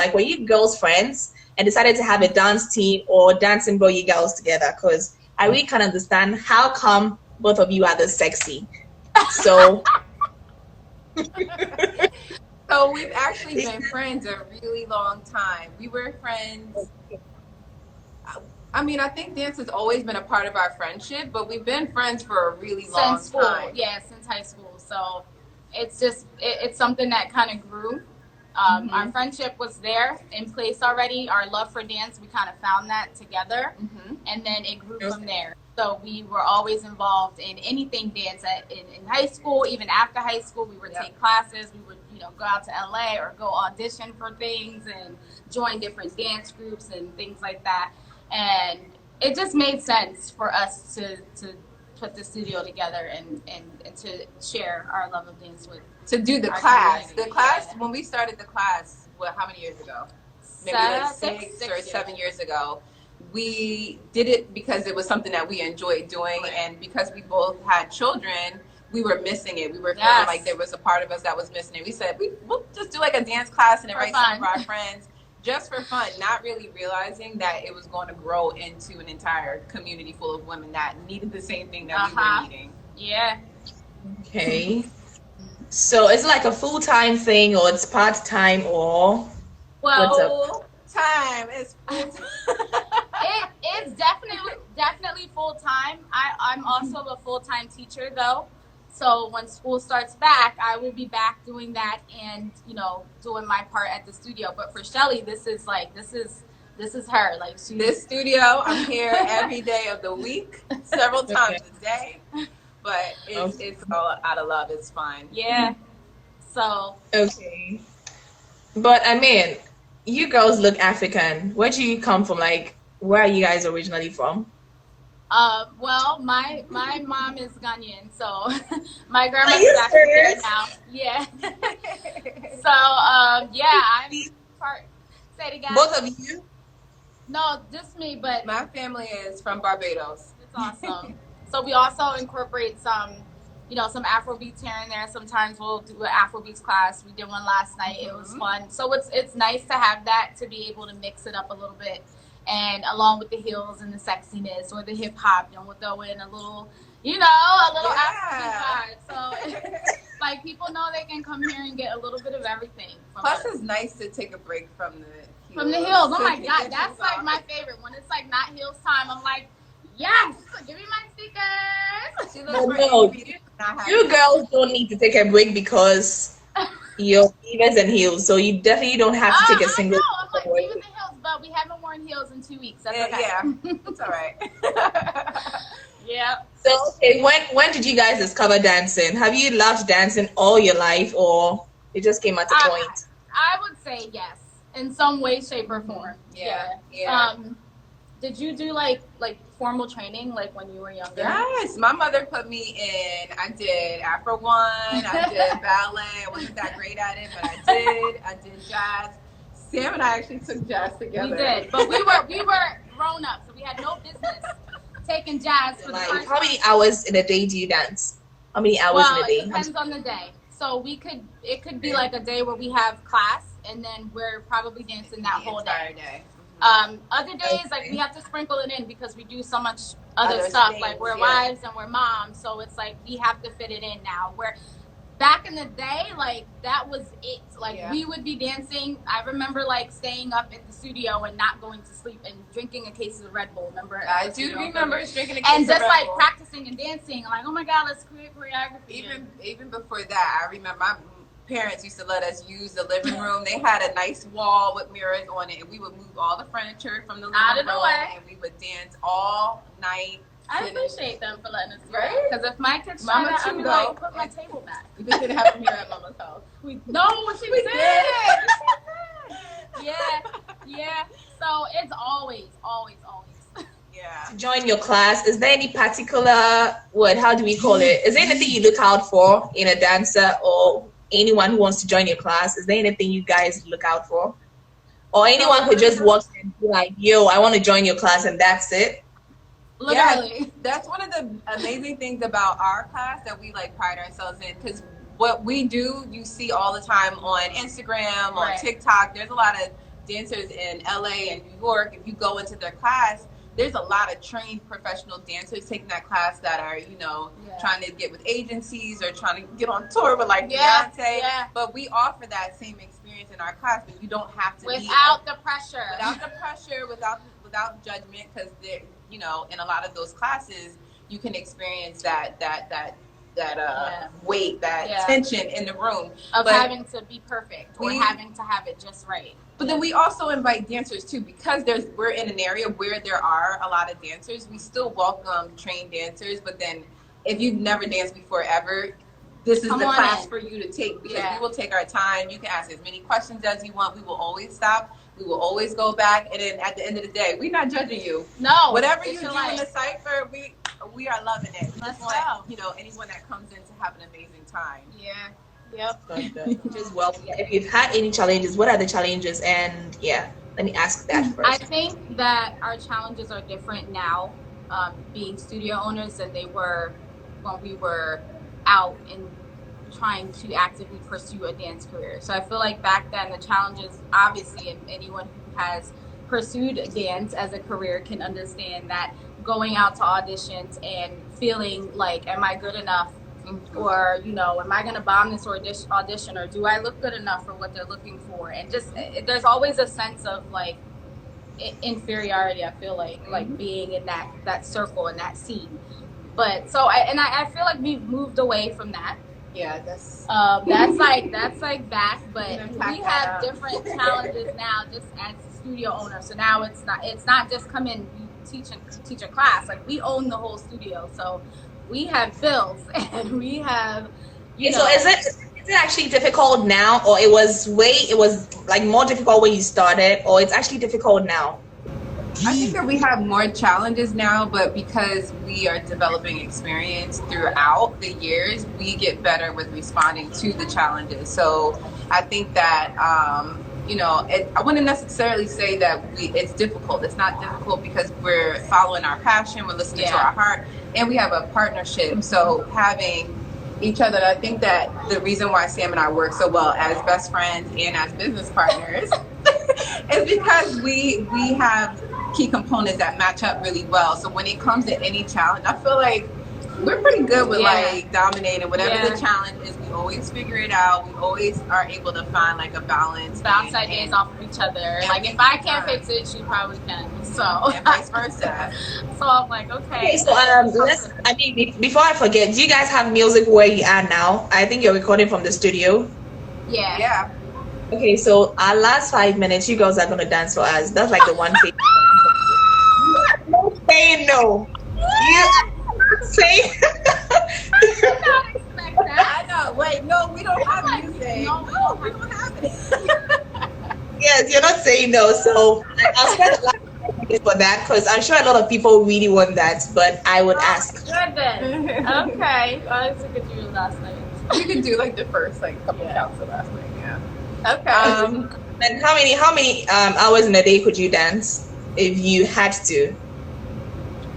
like, were you girls friends and decided to have a dance team, or dancing brought you girls together? Because I really can't understand how come both of you are this sexy. So So we've actually been friends a really long time. We were friends. I mean, I think dance has always been a part of our friendship, but we've been friends for a really long time. Yeah, since high school. So it's just, it's something that kind of grew. Our friendship was there in place already. Our love for dance, we kind of found that together, and then it grew from there. So we were always involved in anything dance in high school. Even after high school, we would take classes. We would, go out to LA or go audition for things and join different dance groups and things like that. And it just made sense for us to put the studio together and to share our love of dance with. To do the class. The class, when we started the class, how many years ago? Maybe like six or 7 years ago. We did it because it was something that we enjoyed doing, and because we both had children, we were missing it. We were feeling like there was a part of us that was missing it. We said, we'll just do like a dance class and invite some of our friends just for fun, not really realizing that it was going to grow into an entire community full of women that needed the same thing that we were needing. Yeah. Okay. So it's like a full-time thing, or it's part-time, or full-time. It's it's definitely full-time. I'm also a full-time teacher though. So when school starts back, I will be back doing that and, doing my part at the studio. But for Shelly, this is her. Like, this studio, I'm here every day of the week, several times a day. But it's all out of love. It's fine. Yeah. So. Okay. But I mean, you girls look African. Where do you come from? Like, where are you guys originally from? Well, my mom is Ghanaian, so my grandmother's African now. Yeah. So, I'm part. Say it again. Both of you? No, just me, but my family is from Barbados. It's awesome. So we also incorporate some Afrobeats here and there. Sometimes we'll do an Afrobeats class. We did one last night. It was fun. So it's nice to have that, to be able to mix it up a little bit. And along with the heels and the sexiness or the hip hop, we'll throw in a little, African vibe. So like, people know they can come here and get a little bit of everything. Plus, it's nice to take a break from the heels. From the heels. Oh my God, that's like my favorite. When it's like not heels time, I'm like, yes, give me my sneakers. She looks you girls don't need to take a break because you're Divas N Heels, so you definitely don't have to take a single. I'm like Divas N Heels, but we haven't worn heels in 2 weeks. That's okay. Yeah, it's all right. Yeah. So, okay, when did you guys discover dancing? Have you loved dancing all your life, or it just came at a point? I would say yes, in some way, shape, or form. Yeah. Did you do like formal training like when you were younger? Yes, my mother put me in. I did Afro 1, I did ballet. I wasn't that great at it, but I did jazz. Sam and I actually took jazz together. We did, but we were grown up, so we had no business taking jazz for the first time. How many hours in a day do you dance? How many hours in a day? It depends on the day. So it could be like a day where we have class, and then we're probably dancing that whole day. Other days, like, we have to sprinkle it in because we do so much other stuff. Things, like, we're wives and we're moms, so it's like we have to fit it in now. Where back in the day, like, that was it. Like, we would be dancing. I remember, like, staying up at the studio and not going to sleep and drinking a case of Red Bull. Remember? I do remember drinking a case of Red Bull. And just, like, practicing and dancing. Like, oh, my God, let's create choreography. Even before that, I remember my parents used to let us use the living room. They had a nice wall with mirrors on it, and we would move all the furniture from the living room, and we would dance all night. I appreciate them for letting us do that. Because if my kids try that, I'd be like, put my table back. We didn't have them here at Mama's house. We did. Yeah. So it's always. Yeah. To join your class, is there any particular how do we call it? Is there anything you look out for in a dancer, or anyone who wants to join your class? Is there anything you guys look out for? Or anyone who just walks in and be like, yo, I want to join your class, and that's it? Literally. Yeah, that's one of the amazing things about our class that we pride ourselves in, because what we do, you see all the time on Instagram, on TikTok. There's a lot of dancers in LA and New York, if you go into their class, there's a lot of trained professional dancers taking that class that are, trying to get with agencies or trying to get on tour with like Beyonce. Yeah. But we offer that same experience in our class, but you don't have to without the pressure, without judgment, because in a lot of those classes you can experience that weight, that tension in the room of having to be perfect or having to have it just right. But then we also invite dancers too, because we're in an area where there are a lot of dancers. We still welcome trained dancers, but then if you've never danced before ever, this is the class for you to take, because we will take our time. You can ask as many questions as you want. We will always stop. We will always go back, and then at the end of the day, we're not judging you. No, whatever you do in the cypher, we are loving it. We just want anyone that comes in to have an amazing time. Yeah. Yep. If you've had any challenges, what are the challenges? And let me ask that first. I think that our challenges are different now, being studio owners, than they were when we were out and trying to actively pursue a dance career. So I feel like back then the challenges, obviously, and anyone who has pursued dance as a career can understand that going out to auditions and feeling like, am I good enough? Or, am I going to bomb this audition, or do I look good enough for what they're looking for? And just, there's always a sense of like inferiority, I feel like being in that circle and that scene. But so I feel like we've moved away from that. Yeah, that's like back, but we have different challenges now just as a studio owner. So now it's not just come in, teach a class. Like, we own the whole studio. So we have bills and we have, So is it actually difficult now, or it was like more difficult when you started, or it's actually difficult now? I think that we have more challenges now, but because we are developing experience throughout the years, we get better with responding to the challenges. So I think that, I wouldn't necessarily say that it's difficult. It's not difficult because we're following our passion, we're listening to our heart, and we have a partnership. So having each other, I think that the reason why Sam and I work so well as best friends and as business partners is because we have key components that match up really well. So when it comes to any challenge, I feel like we're pretty good with like dominating whatever the challenge is. We always figure it out. We always are able to find like a balance, bounce ideas off of each other. Like, if I can't fix it, she probably can. So and vice versa. So I'm like, okay. So before I forget, do you guys have music where you are now? I think you're recording from the studio. Yeah. Okay, so our last 5 minutes, you girls are gonna dance for us. That's like the one thing. No saying no. You say. I did not expect that. I know. Wait, no, we don't have music. No, we don't have it. Yes, you're not saying no. So I'll spend a lot of minutes for that, because I'm sure a lot of people really want that. But I would ask. Good then. Okay. I was gonna do last night. We could do like the first couple counts of last night. Yeah. Okay. And how many hours in a day could you dance if you had to?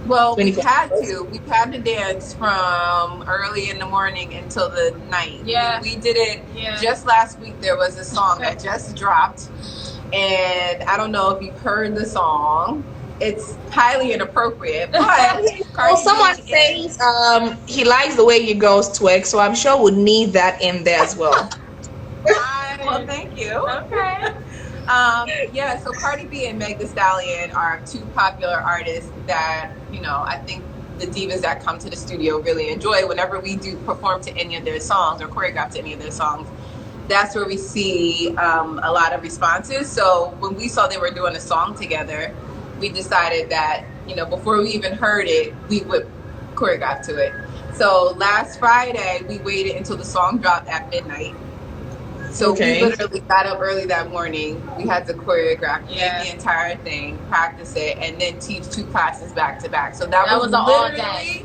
Well, we had to dance from early in the morning until the night. Yeah. We did it just last week. There was a song that just dropped, and I don't know if you've heard the song. It's highly inappropriate, but well, someone says he likes the way you girls twerk, so I'm sure we'll need that in there as well. Well, thank you. Okay. So Cardi B and Meg Thee Stallion are two popular artists that, I think the divas that come to the studio really enjoy. Whenever we do perform to any of their songs or choreograph to any of their songs, that's where we see a lot of responses. So when we saw they were doing a song together, we decided that, before we even heard it, we would choreograph to it. So last Friday, we waited until the song dropped at midnight. So we literally got up early that morning. We had to choreograph the entire thing, practice it, and then teach 2 classes back to back. So that was all day,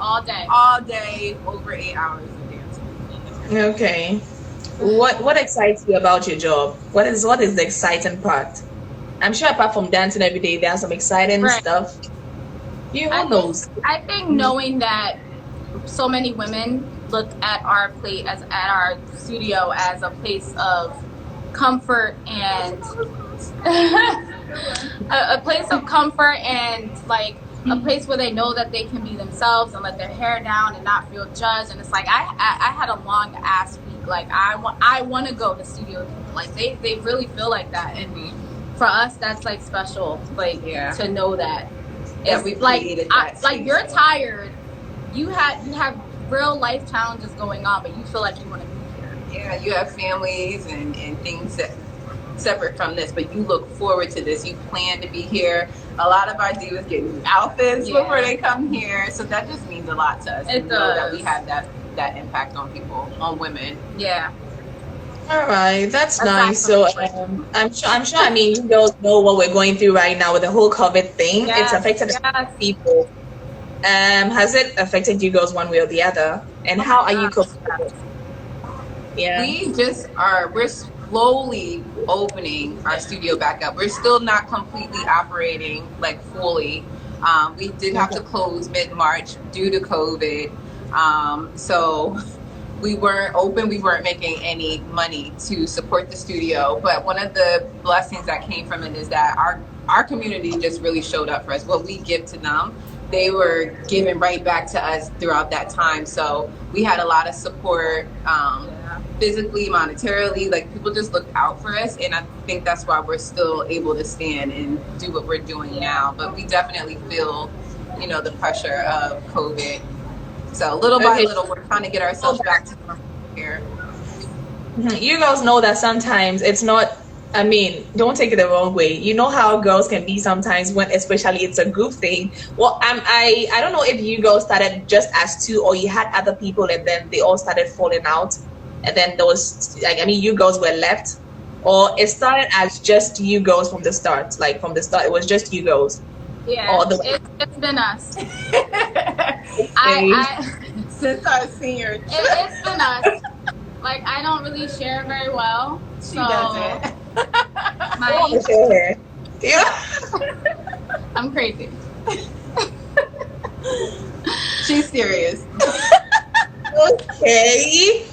over 8 hours of dancing. Okay. What excites you about your job? What is the exciting part? I'm sure apart from dancing every day, there's some exciting stuff. Who knows? I think knowing that so many women look at our studio as a place of comfort and a place of comfort and like a place where they know that they can be themselves and let their hair down and not feel judged. And it's like I had a long ass week. Like I want to go to studio. Like they really feel like that, and for us that's like special. Like to know that it's like like you're tired. You have real life challenges going on, but you feel like you want to be here. Yeah, you have families and things that separate from this, but you look forward to this. You plan to be here. A lot of our divas get new outfits before they come here, so that just means a lot to us. It does. That we have that impact on people, on women. Yeah. All right, that's nice. So I'm sure. I mean, you girls know what we're going through right now with the whole COVID thing. It's affected people. Has it affected you girls one way or the other? And how are you coping with it? Yeah. We're slowly opening our studio back up. We're still not completely operating like fully. We did have to close mid-March due to COVID. So we weren't open. We weren't making any money to support the studio. But one of the blessings that came from it is that our community just really showed up for us. What we give to them, they were giving right back to us throughout that time. So we had a lot of support, physically, monetarily. Like people just looked out for us, and I think that's why we're still able to stand and do what we're doing now. But we definitely feel, the pressure of COVID. So little by little, we're trying to get ourselves back to normal here. You girls know that sometimes it's not. I mean, don't take it the wrong way. You know how girls can be sometimes when, especially, it's a group thing. Well, I don't know if you girls started just as two, or you had other people and then they all started falling out, and then there was you girls were left, or it started as just you girls from the start. Like from the start, it was just you girls. Yeah, it's been us. Since our senior, it's been us. Like I don't really share very well. She doesn't. I'm crazy. She's serious. Okay.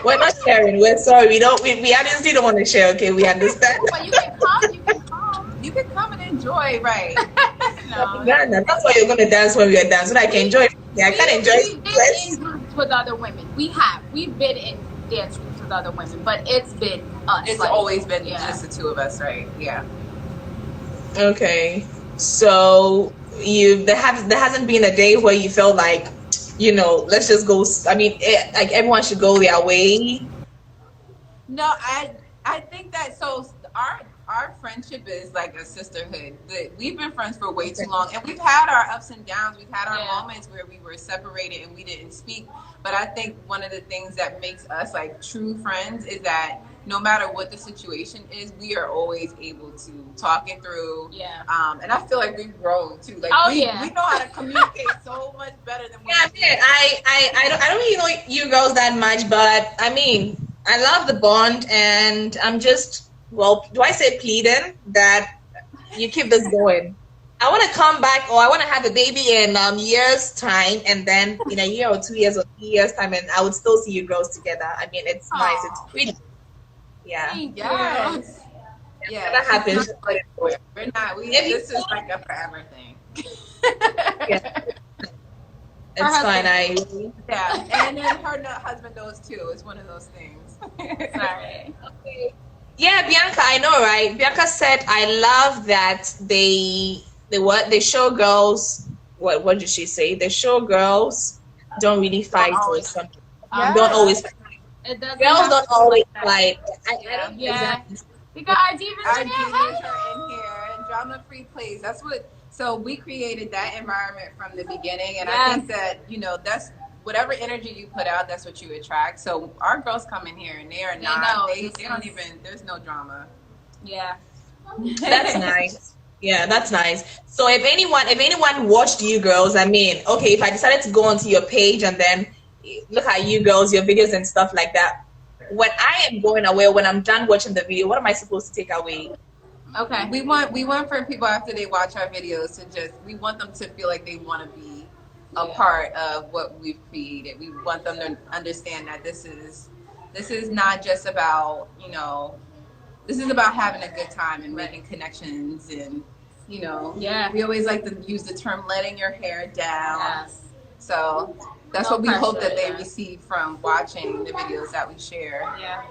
We're not sharing. We're sorry. We honestly don't want to share. Okay, we understand. But you can come. You can come and enjoy, right? No, that's why you're gonna dance when we are dancing. I can enjoy. Yeah, I can enjoy. We've been in groups with other women. We've been in dance groups with other women, but it's been us. It's always been just the two of us, right? Yeah. Okay. So there hasn't been a day where you felt like, let's just go. I mean, like everyone should go their way. No, I think that our friendship is like a sisterhood. We've been friends for way too long, and we've had our ups and downs. We've had our moments where we were separated and we didn't speak. But I think one of the things that makes us like true friends is that no matter what the situation is, we are always able to talk it through. Yeah. And I feel like we've grown too. Like we know how to communicate so much better than we did. I don't really know you girls that much, but I mean, I love the bond, and I'm just. Well, do I say pleading that you keep this going? I want to come back, or I want to have a baby in years time, and then in a year or 2 years or 3 years time, and I would still see you girls together. I mean, it's nice. It's pretty. Yeah. Yes. Yeah. That happens. We're not. This is like a forever thing. Yeah. It's fine. And then her husband knows too. It's one of those things. Sorry. Okay. Yeah, Bianca, I know, right? Bianca said, "I love that they show girls." What did she say? They show girls don't really fight or something. Don't always fight. Girls don't always fight. I don't exactly. Because our divas are in here, and drama-free plays. That's what. So we created that environment from the beginning, and I think that that's. Whatever energy you put out, that's what you attract. So our girls come in here and they are not. They don't even. There's no drama. Yeah. That's nice. Yeah, that's nice. So if anyone watched you girls, I mean, okay, if I decided to go onto your page and then look at you girls, your videos and stuff like that, when I am going away, when I'm done watching the video, what am I supposed to take away? Okay. We want for people after they watch our videos to we want them to feel like they want to be a part of what we've created. We want them to understand that this is not just about this is about having a good time and making connections, and you know, we always like to use the term letting your hair down. Yes. So that's what we hope that they receive from watching the videos that we share. Yeah.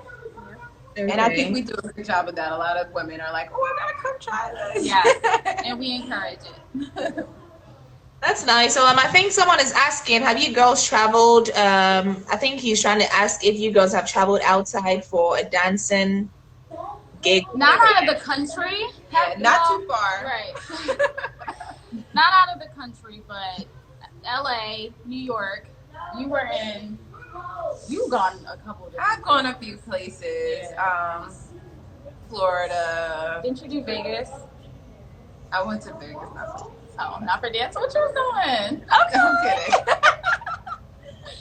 Okay. And I think we do a good job of that. A lot of women are like, oh, I gotta come try this. Yeah, and we encourage it. That's nice. So I think someone is asking, have you girls traveled? I think he's trying to ask if you girls have traveled outside for a dancing gig. Not out of the country. Yeah, not too far. Right. Not out of the country, but LA, New York. You've gone a couple of different I've gone a few places. Yeah. Florida. Didn't you do Vegas? I went to Vegas. Not for dance. What you was doing? Okay. I'm kidding.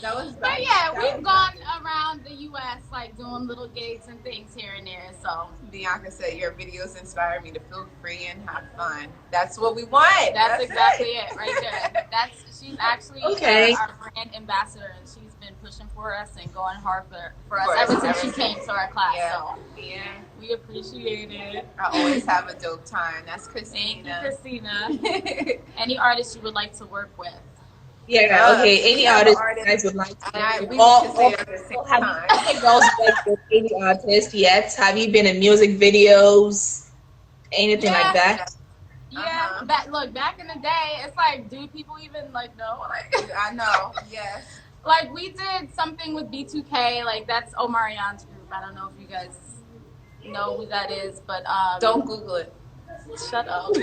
That was bad. But yeah, we've gone around the U.S. like doing little gigs and things here and there. So Bianca said your videos inspire me to feel free and have fun. That's what we want. That's exactly it right there. She's actually our brand ambassador, and she's been pushing for us and going hard for us ever since she came to our class. Yeah. So we appreciate it. I always have a dope time. That's Christina. Thank you, Christina. Any artist you would like to work with? Yeah, okay. Any artist you guys would like to have you girls worked with any artist yet? Have you been in music videos? Anything like that? Yeah. Back in the day, it's like, do people even like know? Like, I know. Yes. Like we did something with B2K. Like that's Omarion's group. I don't know if you guys know who that is, but don't Google it. Shut up.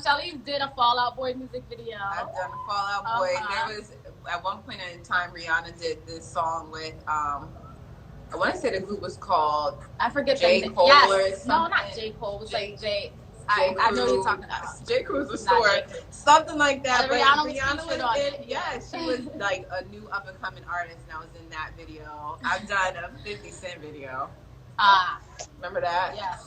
Shelly did a Fall Out Boy music video. I've done a Fall Out Boy. There was at one point in time Rihanna did this song with I want to say the group was called I forget J. Cole or something. No, not J. Cole. It was like J. I know you're talking about. J. Cruz was something like that. But Rihanna was in it. Yeah, she was like a new up and coming artist, and I was in that video. I've done a 50 Cent video. Remember that? Yeah.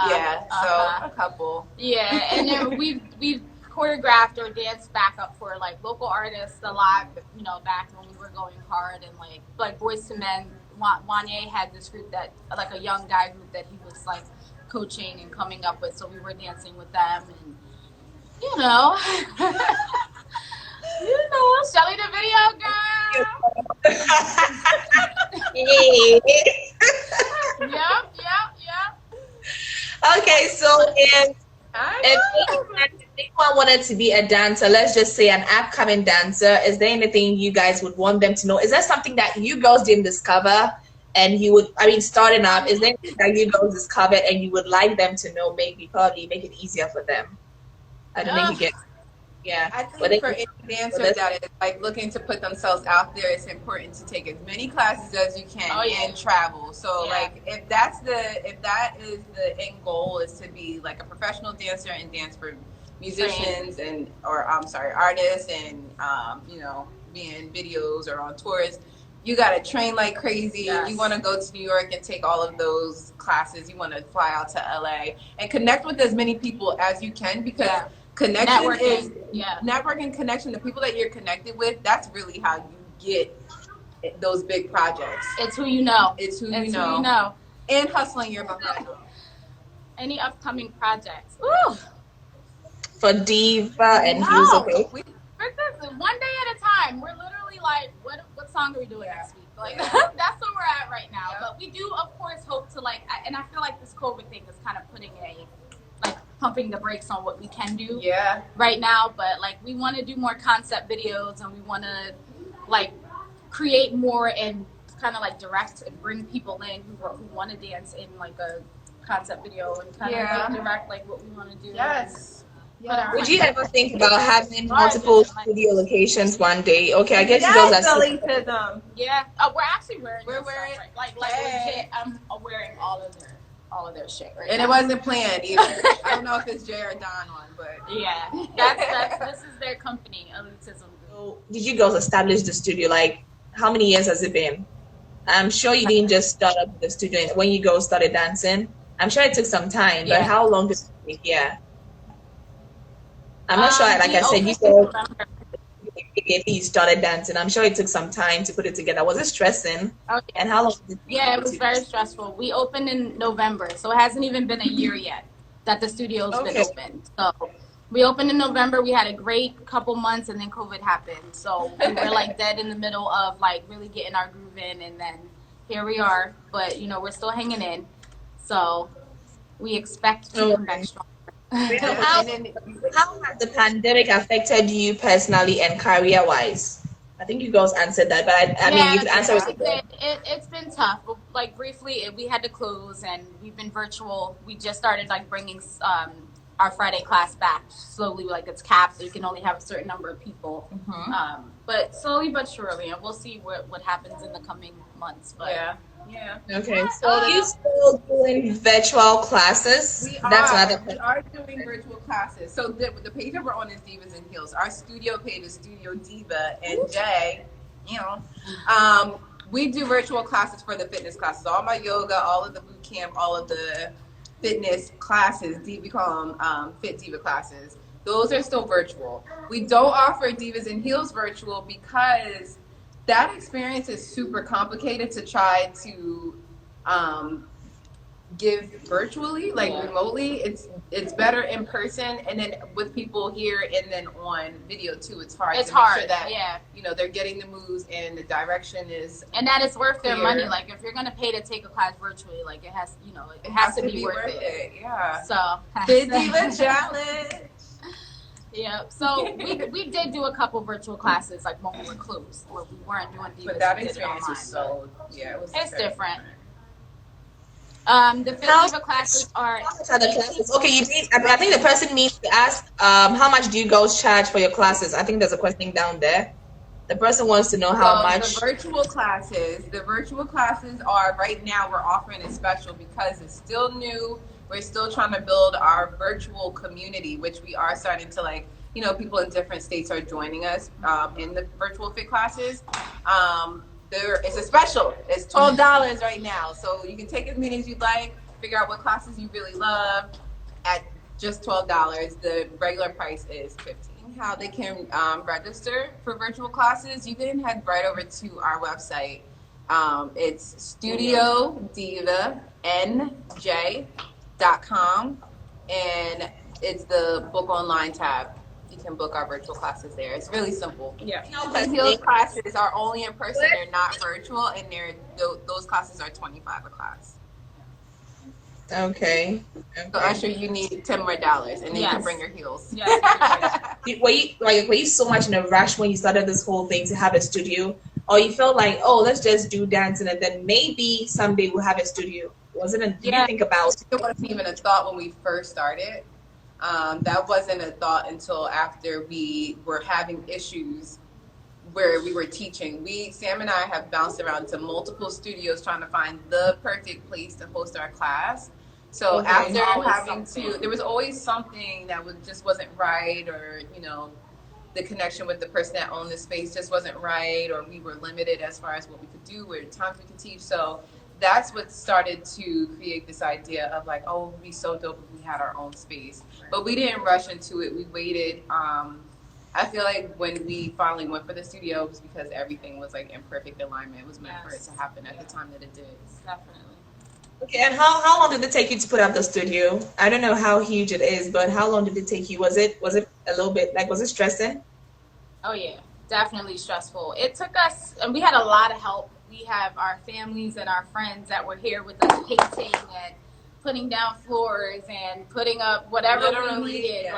Yeah, so a couple. Yeah, and then we've choreographed or danced backup for like local artists a lot, you know, back when we were going hard, and like Boyz II Men. Wanye had this group that like a young guy group that he was like coaching and coming up with, so we were dancing with them, and you know, Shelly the video girl. Yep. Okay, so if anyone wanted to be a dancer, let's just say an upcoming dancer, is there anything you guys would want them to know? Is there something that you girls didn't discover and you would, starting up, is there anything that you girls discovered and you would like them to know, probably make it easier for them? I don't think you get... Yeah, I think for any dancer that is like looking to put themselves out there, it's important to take as many classes as you can and travel. So like if that is the end goal, is to be like a professional dancer and dance for musicians artists and be in videos or on tours. You got to train like crazy. Yes. You want to go to New York and take all of those classes. You want to fly out to LA and connect with as many people as you can, because networking connection, the people that you're connected with, that's really how you get those big projects. It's who you know. It's who you know. And hustling your behind. Any upcoming projects? Ooh. For Diva N Heels-Full. One day at a time. We're literally like, what song are we doing this week? Like that's where we're at right now. But we do, of course, hope to and I feel like this COVID thing is kind of putting pumping the brakes on what we can do right now, but we want to do more concept videos, and we want to create more and kind of direct and bring people in who want to dance in a concept video and kind of direct what we want to do. Yes. Would you ever think about having multiple studio locations one day? Okay, I guess you guys are to them. Yeah. We're actually wearing legit. I'm wearing all of their shit right and now. It wasn't planned either. I don't know if it's Jay or Don one, but this is their company, Elitism. So did you girls establish the studio? How many years has it been? I'm sure you didn't just start up the studio when you girls started dancing. I'm sure it took some time, but how long did it take? Yeah, I'm not sure. Like I said, you girls immediately you started dancing? I'm sure it took some time to put it together. Was it stressing? Oh, And how long did it take? yeah, it was very stressful. We opened in November, so it hasn't even been a year yet that the studio's been open. So we opened in November. We had a great couple months, and then COVID happened. So we were like dead in the middle of like really getting our groove in, and then here we are. But you know, we're still hanging in. So we expect to come back strong. How has the pandemic affected you personally and career-wise? I think you girls answered that, but I mean, you could answer it. It's been tough. Like briefly, we had to close, and we've been virtual. We just started like bringing our Friday class back slowly. Like it's capped, so you can only have a certain number of people. But slowly but surely, and we'll see what happens in the coming months. But yeah. Okay, so are you still doing virtual classes? We are doing virtual classes. So the page that we're on is Divas N Heels. Our studio page is Studio Diva NJ. We do virtual classes for the fitness classes. All my yoga, all of the boot camp, all of the fitness classes, we call them Fit Diva classes. Those are still virtual. We don't offer Divas N Heels virtual because that experience is super complicated to try to give virtually, like remotely. It's better in person, and then with people here, and then on video too. It's hard. Make sure that you know they're getting the moves and the direction is, and that it's worth their money. Like if you're gonna pay to take a class virtually, like it has to be worth it. Yeah. So Fit Diva challenge. Yeah, so we did do a couple virtual classes like when we were closed, where we weren't doing Divas. But that experience was so it's different. The Fit Diva classes are. Okay, you need. I think the person needs to ask, how much do you girls charge for your classes? I think there's a question down there. The person wants to know how much. The virtual classes are right now. We're offering a special because it's still new. We're still trying to build our virtual community, which we are starting to people in different states are joining us in the virtual fit classes. It's a special. It's $12 right now. So you can take as many as you'd like, figure out what classes you really love at just $12. The regular price is $15. How they can register for virtual classes, you can head right over to our website. It's Studio Diva NJ.com, and it's the book online tab. You can book our virtual classes there. It's really simple. Yeah. Heels classes are only in person. They're not virtual, and those classes are $25 a class. Okay. So Usher, you need $10 more, and then you can bring your heels. Yes. Were you so much in a rush when you started this whole thing to have a studio, or you felt like, oh, let's just do dancing and then maybe someday we'll have a studio? Did you think about? It wasn't even a thought when we first started. That wasn't a thought until after we were having issues where we were teaching. Sam and I have bounced around to multiple studios trying to find the perfect place to host our class. So after there was always something that just wasn't right, or the connection with the person that owned the space just wasn't right, or we were limited as far as what we could do, or the times we could teach. So that's what started to create this idea of like, oh, it would be so dope if we had our own space. But we didn't rush into it. We waited. I feel like when we finally went for the studio, it was because everything was like in perfect alignment. It was meant for it to happen at the time that it did. Definitely. Okay, and how long did it take you to put up the studio? I don't know how huge it is, but how long did it take you? Was it a little bit was it stressing? Oh yeah, definitely stressful. It took us, and we had a lot of help. We have our families and our friends that were here with us painting and putting down floors and putting up whatever we needed.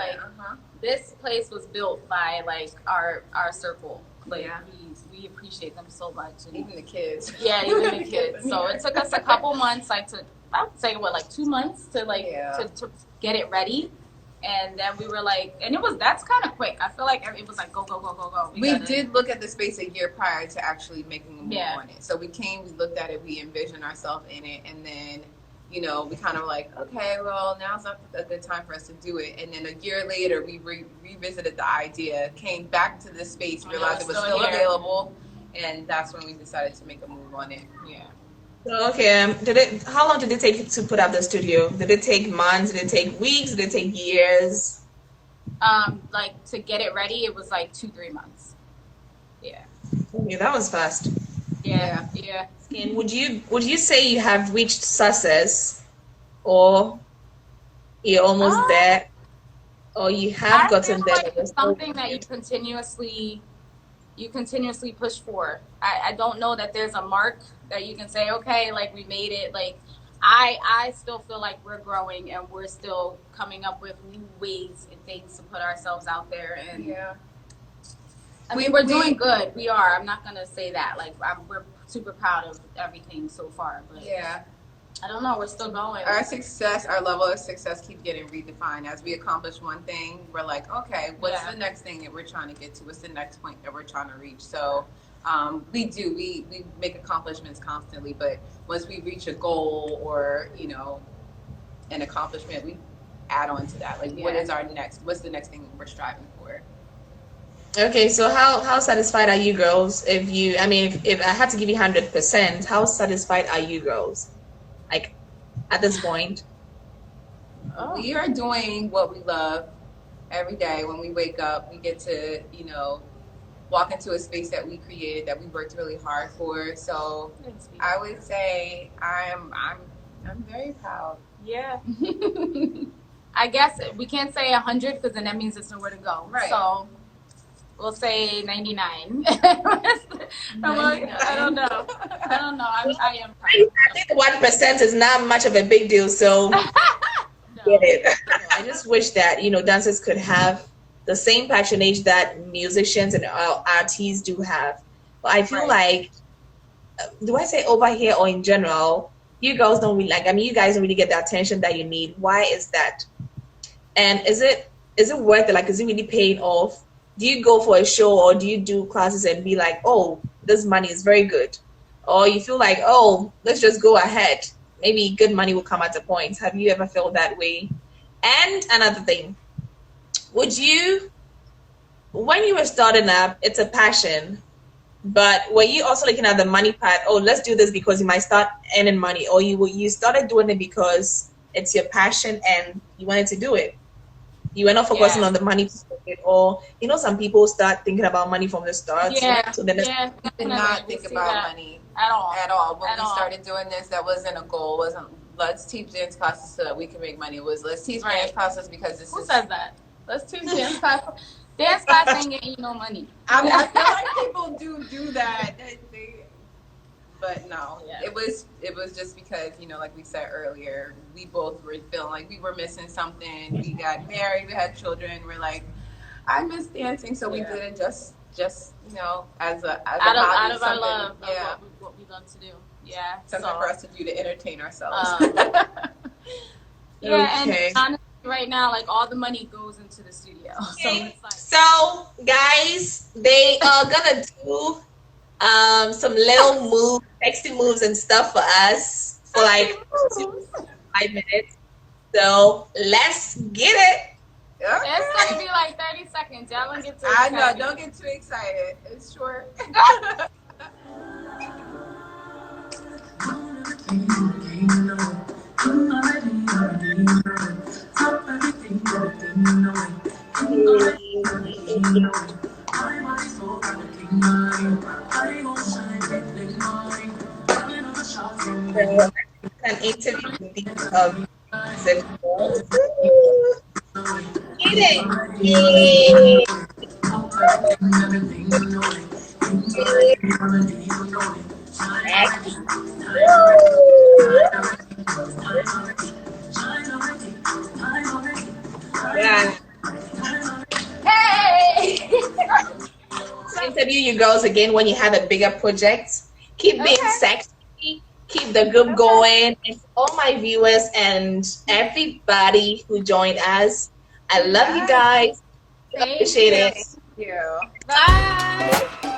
This place was built by our circle. We appreciate them so much. And even the kids. Yeah, even the kids. So it took us a couple months. I would say 2 months to get it ready. And then we were that's kind of quick. I feel like it was like, go, go, go, go, go. We did look at the space a year prior to actually making a move on it. So we looked at it, we envisioned ourselves in it, and then, we kind of okay, well, now's not a good time for us to do it. And then a year later, we revisited the idea, came back to the space, realized it was still available, and that's when we decided to make a move on it. Yeah. Okay. How long did it take to put up the studio? Did it take months? Did it take weeks? Did it take years? To get it ready, it was 2-3 months. Yeah, that was fast. Yeah. And would you say you have reached success, or you're almost there, or you have gotten feel there? like it's something that you continuously push for. I don't know that there's a mark that you can say, okay, like we made it. Like I still feel like we're growing and we're still coming up with new ways and things to put ourselves out there. And I mean, we're doing good. We are. I'm not gonna say that. Like we're super proud of everything so far. But I don't know. We're still going. Our success, our level of success keeps getting redefined. As we accomplish one thing, we're like, okay, what's the next thing that we're trying to get to? What's the next point that we're trying to reach? So we make accomplishments constantly, but once we reach a goal or, an accomplishment, we add on to that. Like, what's the next thing we're striving for? Okay, so how satisfied are you girls? If I had to give you 100%, how satisfied are you girls? Like, at this point? We are doing what we love every day. When we wake up, we get to, walk into a space that we created, that we worked really hard for. So I would say I'm very proud. Yeah. I guess we can't say 100 because then that means it's nowhere to go. Right. So we'll say 99. I don't know. I am proud. I think 1% is not much of a big deal, so get it. I just wish that, dancers could have the same patronage that musicians and artists do have. But I feel like, do I say over here or in general, you girls don't really you guys don't really get the attention that you need. Why is that? And is it worth it? Like, is it really paying off? Do you go for a show, or do you do classes and be like, oh, this money is very good? Or you feel like, oh, let's just go ahead. Maybe good money will come at a point. Have you ever felt that way? And another thing, when you were starting up, it's a passion, but were you also looking at the money part? Oh, let's do this because you might start earning money, or you started doing it because it's your passion and you wanted to do it? You were not focusing on the money, or some people start thinking about money from the start. So then we did not think about money at all. When we started doing this, that wasn't a goal. Wasn't let's teach dance classes so that we can make money. It was let's teach dance classes because this Who says that? Let's teach dance classes. Dance class ain't getting you no money. I mean, I feel like people do that. But no, it was just because, like we said earlier, we both were feeling like we were missing something. We got married, we had children. We're like, I miss dancing, so we did it just as a out of our love of what we love to do. Yeah, something for us to do to entertain ourselves. And honestly, right now, like, all the money goes into the studio. Okay. So guys, they are gonna do some little moves, sexy moves and stuff for us for like 5 minutes. So let's get it. It's gonna be like 30 seconds. Y'all don't get too excited. I know, don't get too excited. It's short. An interview with Divas Hey! Interview you girls again when you have a bigger project. Keep being sexy, keep the group going. And all my viewers and everybody who joined us, I love you guys. Appreciate it. Thank you. Bye.